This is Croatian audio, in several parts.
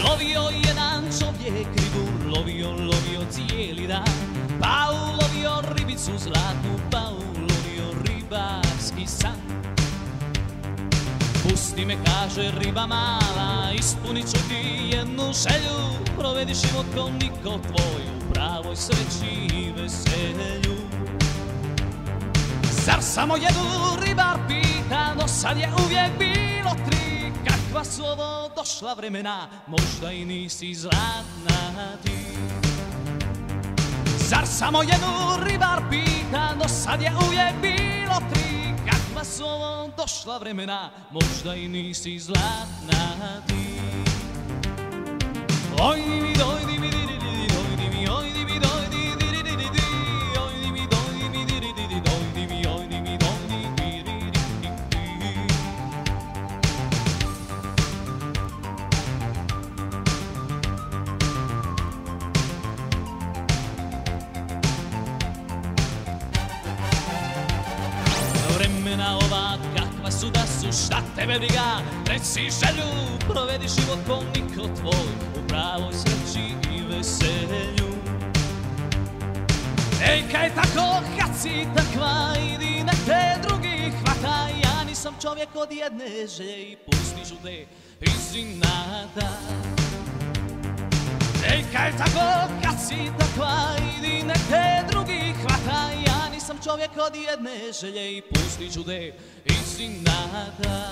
Lovio jedan čovjek ribu, lovio cijeli dan, pa ulovio ribicu zlatnu, pa ulovio ribarski san. Pusti me, kaže riba mala, ispunit ću ti jednu želju, provedi život ko niko tvoj, u pravoj sreći i veselju. Zar samo jednu ribar pita, do sad je uvijek bilo tri, kakva su ovo došla vremena, možda i nisi zlatna ti. Zar samo jednu ribar pita, do sad je uvijek bilo tri, kakva su ovo došla vremena, možda i nisi zlatna ti. Oj mi dojdi mi didi dojdi mi, oj di mi dojdi didi didi, oj di mi dojdi mi didi didi dojdi mi, oj di mi dojdi didi didi. Vremena ova kakva su da su, šta tebe briga, reci želju, provedi život ko niko tvoj, u pravoj sreći i veselju. Ej, kaj tako, kad si takva, idi nek te drugi hvata, ja nisam čovjek od jedne želje i pusti ću te iz inata. Ej, kaj tako, kad si takva, idi nek te drugi hvata, ja nisam čovjek od jedne želje i pustit ću te iz inata.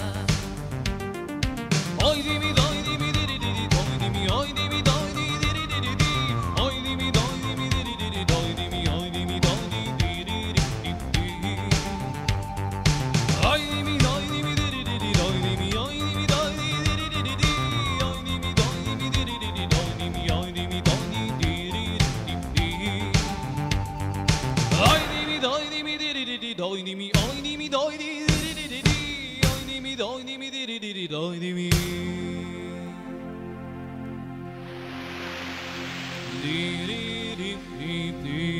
Oj di mi dojdi mi didi didi dojdi mi, oj di mi dojdi didi didi di, oj di mi dojdi mi didi didi dojdi mi, oj di mi dojdi didi didi di. Oj di mi dojdi mi didi didi dojdi mi, oj di mi dojdi didi didi di, oj di mi dojdi mi didi didi dojdi mi, oj di mi dojdi didi didi di. Oj di mi dojdi mi didi didi dojdi mi, oj di mi dojdi didi didi di, oj di mi dojdi mi didi didi dojdi mi. Di di di di di.